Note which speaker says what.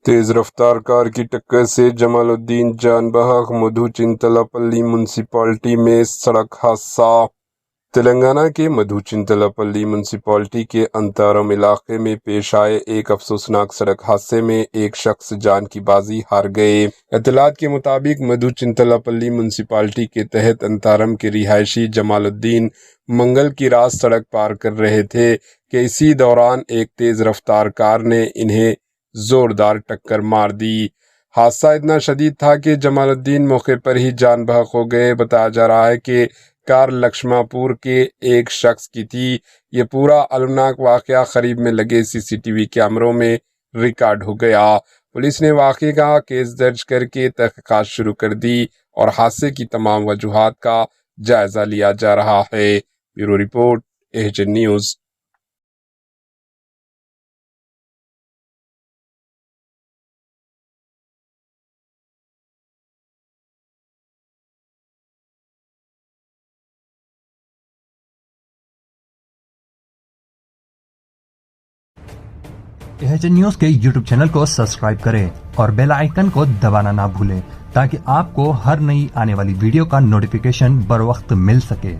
Speaker 1: तेज रफ्तार कार की टक्कर से जमालुद्दीन जान बहक। मधु चिंतलापल्ली म्यूनसिपालिटी में सड़क हादसा। तेलंगाना के मधु चिंतलापल्ली म्यूनसिपालिटी के अंतरम इलाके में पेश आए एक अफसोसनाक सड़क हादसे में एक शख्स जान की बाजी हार गए। इत्तलात के मुताबिक मधु चिंतलापल्ली म्यूनसिपालिटी के तहत अंतरम के रिहायशी जमालुद्दीन मंगल की रात सड़क पार कर रहे थे कि इसी दौरान एक तेज रफ्तार कार ने इन्हें जोरदार टक्कर मार दी। हादसा इतना शदीद था कि जमालुद्दीन मौके पर ही जान बहक हो गए। बताया जा रहा है कि कार लक्ष्मापुर के एक शख्स की थी। ये पूरा अलमनाक वाकया करीब में लगे सीसीटीवी कैमरों में रिकॉर्ड हो गया। पुलिस ने वाकये का केस दर्ज करके तहकीकात शुरू कर दी और हादसे की तमाम वजूहात का जायजा लिया जा रहा है। Bureau report, H N news.
Speaker 2: H N news के यूट्यूब चैनल को सब्सक्राइब करें और बेल आइकन को दबाना ना भूलें ताकि आपको हर नई आने वाली वीडियो का नोटिफिकेशन बर वक्त मिल सके।